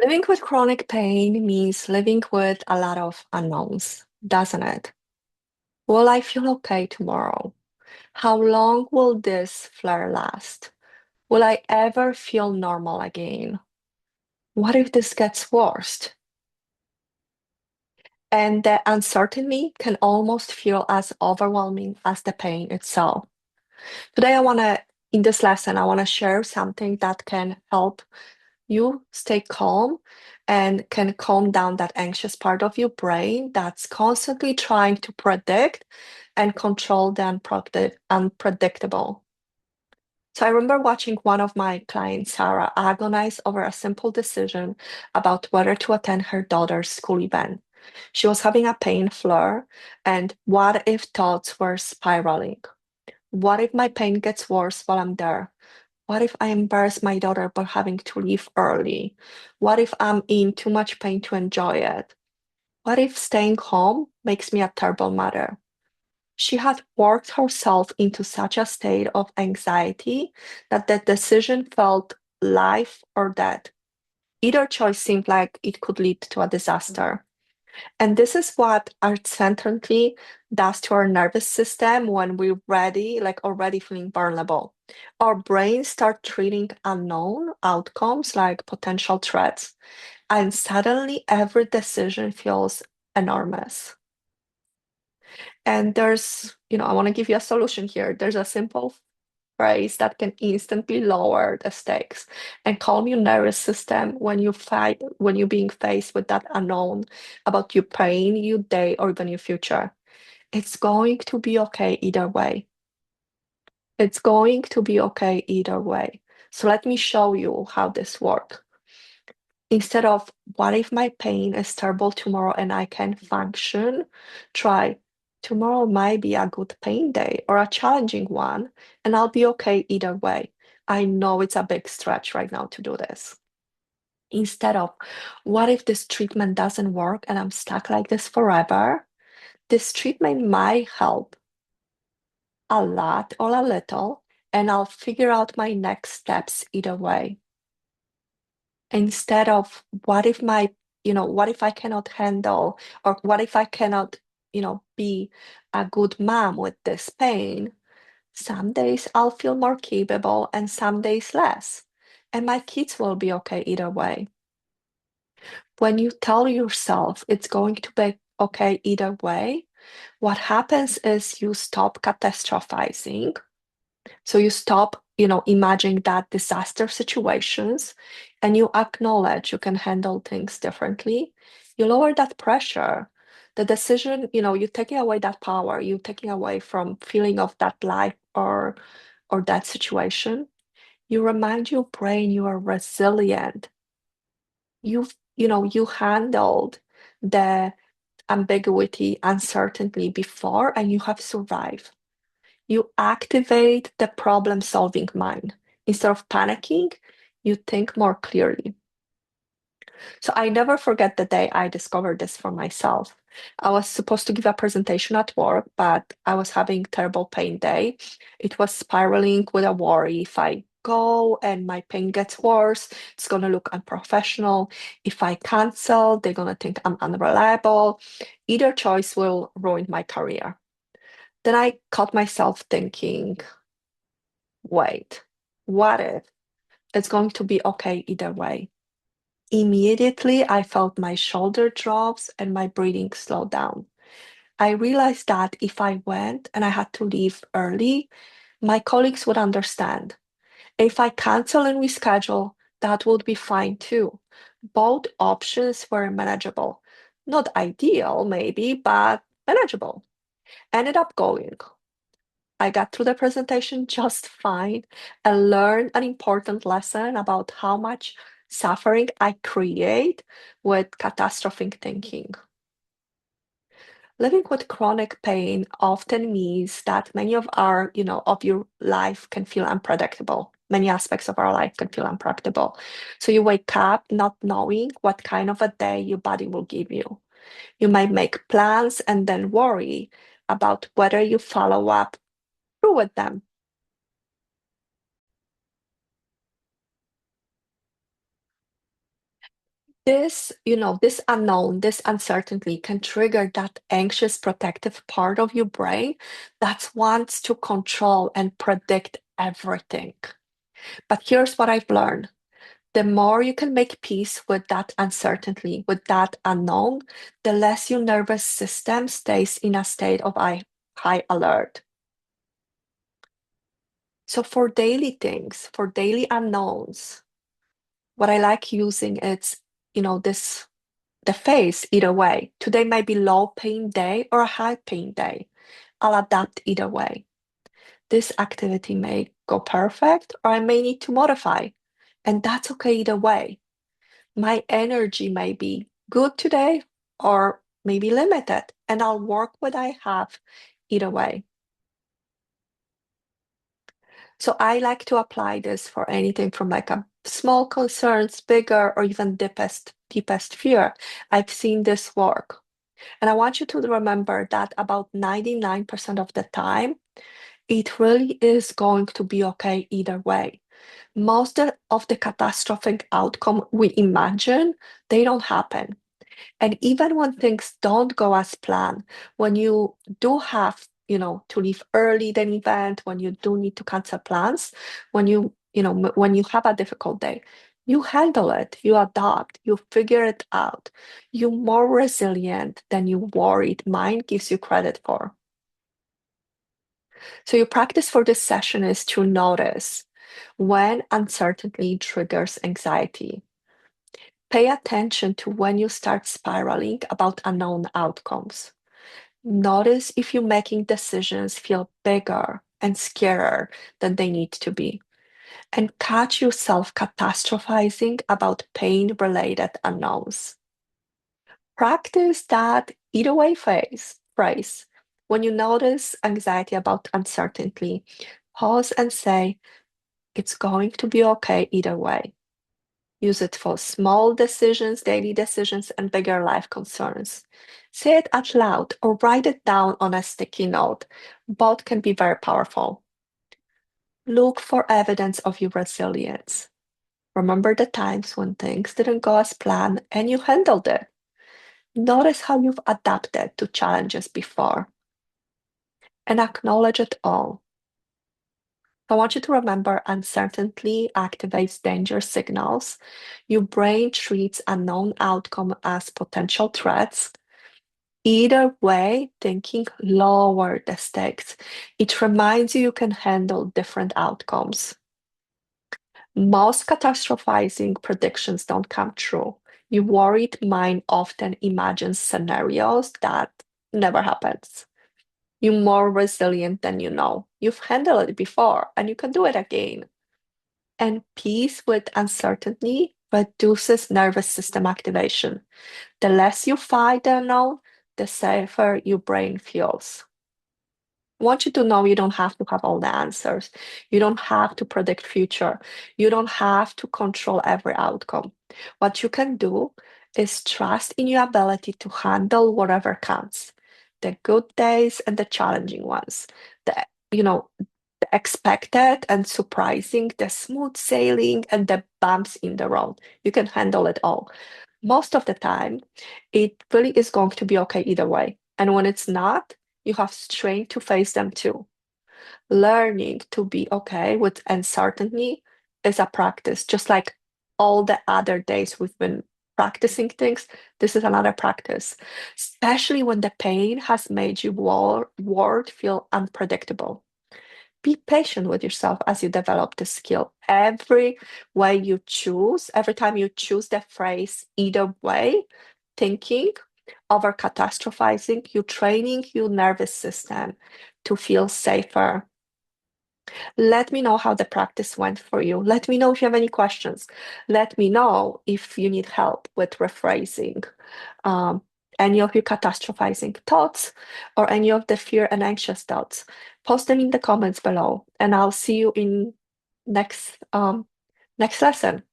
Living with chronic pain means living with a lot of unknowns, doesn't it? Will I feel okay tomorrow? How long will this flare last? Will I ever feel normal again? What if this gets worse? And the uncertainty can almost feel as overwhelming as the pain itself. Today, in this lesson, I want to share something that can help you stay calm and can calm down that anxious part of your brain that's constantly trying to predict and control the unpredictable. So I remember watching one of my clients, Sarah, agonize over a simple decision about whether to attend her daughter's school event. She was having a pain flare, and what if thoughts were spiraling? What if my pain gets worse while I'm there? What if I embarrass my daughter by having to leave early? What if I'm in too much pain to enjoy it? What if staying home makes me a terrible mother? She had worked herself into such a state of anxiety that the decision felt life or death. Either choice seemed like it could lead to a disaster. And this is what uncertainty does to our nervous system when we're ready, like already feeling vulnerable. Our brains start treating unknown outcomes like potential threats, and suddenly every decision feels enormous. And I want to give you a solution here. There's a simple phrase that can instantly lower the stakes and calm your nervous system when you're being faced with that unknown about your pain, your day, or even your future. It's going to be okay either way. It's going to be okay either way. So let me show you how this works. Instead of what if my pain is terrible tomorrow and I can function, try tomorrow might be a good pain day or a challenging one, and I'll be okay either way. I know it's a big stretch right now to do this. Instead of what if this treatment doesn't work and I'm stuck like this forever, this treatment might help a lot or a little, and I'll figure out my next steps either way. Instead of what if I cannot handle, or what if I cannot, be a good mom with this pain? Some days I'll feel more capable and some days less. And my kids will be okay either way. When you tell yourself it's going to be okay either way, what happens is you stop catastrophizing. So you stop, imagining that disaster situations and you acknowledge you can handle things differently. You lower that pressure. The decision, you're taking away that power, you're taking away from feeling of that life or that situation. You remind your brain you are resilient. You handled the ambiguity, uncertainty before, and you have survived. You activate the problem solving mind. Instead of panicking, you think more clearly. So I never forget the day I discovered this for myself. I was supposed to give a presentation at work, but I was having terrible pain day. It was spiraling with a worry. If I go and my pain gets worse, it's gonna look unprofessional. If I cancel, they're gonna think I'm unreliable. Either choice will ruin my career. Then I caught myself thinking, wait, what if it's going to be okay either way? Immediately, I felt my shoulder drops and my breathing slow down. I realized that if I went and I had to leave early, my colleagues would understand. If I cancel and reschedule, that would be fine too. Both options were manageable. Not ideal, maybe, but manageable. Ended up going. I got through the presentation just fine and learned an important lesson about how much suffering I create with catastrophic thinking. Living with chronic pain often means that many of your life can feel unpredictable. Many aspects of our life can feel unpredictable. So you wake up not knowing what kind of a day your body will give you. You might make plans and then worry about whether you follow up through with them. This unknown, this uncertainty can trigger that anxious protective part of your brain that wants to control and predict everything. But here's what I've learned. The more you can make peace with that uncertainty, with that unknown, the less your nervous system stays in a state of high alert. So for daily things, for daily unknowns, what I like using is, this the face either way. Today might be low pain day or a high pain day. I'll adapt either way. This activity may go perfect or I may need to modify, and that's okay either way. My energy may be good today or maybe limited, and I'll work what I have either way. So I like to apply this for anything from like a small concerns, bigger, or even deepest fear. I've seen this work. And I want you to remember that about 99% of the time, it really is going to be okay either way. Most of the catastrophic outcome we imagine, they don't happen. And even when things don't go as planned, when you do have, to leave early than event, when you do need to cancel plans, when you have a difficult day, you handle it, you adapt, you figure it out. You're more resilient than your worried mind gives you credit for. So your practice for this session is to notice when uncertainty triggers anxiety. Pay attention to when you start spiraling about unknown outcomes. Notice if you're making decisions feel bigger and scarier than they need to be. And catch yourself catastrophizing about pain-related unknowns. Practice that either way phrase. When you notice anxiety about uncertainty, pause and say, it's going to be okay either way. Use it for small decisions, daily decisions, and bigger life concerns. Say it out loud or write it down on a sticky note. Both can be very powerful. Look for evidence of your resilience. Remember the times when things didn't go as planned and you handled it. Notice how you've adapted to challenges before and acknowledge it all. I want you to remember uncertainty activates danger signals. Your brain treats a known outcome as potential threats. Either way, thinking lower the stakes. It reminds you can handle different outcomes. Most catastrophizing predictions don't come true. Your worried mind often imagines scenarios that never happens. You're more resilient than you know. You've handled it before and you can do it again. And peace with uncertainty reduces nervous system activation. The less you fight the unknown, the safer your brain feels. I want you to know you don't have to have all the answers. You don't have to predict future. You don't have to control every outcome. What you can do is trust in your ability to handle whatever comes. The good days and the challenging ones. The expected and surprising, the smooth sailing and the bumps in the road. You can handle it all. Most of the time, it really is going to be okay either way. And when it's not, you have strength to face them too. Learning to be okay with uncertainty is a practice, just like all the other days we've been practicing things. This is another practice, especially when the pain has made your world feel unpredictable. Be patient with yourself as you develop the skill. Every time you choose the phrase either way, thinking over catastrophizing, you're training your nervous system to feel safer. Let me know how the practice went for you. Let me know if you have any questions. Let me know if you need help with rephrasing um, any of your catastrophizing thoughts or any of the fear and anxious thoughts. Post them in the comments below, and I'll see you in next lesson.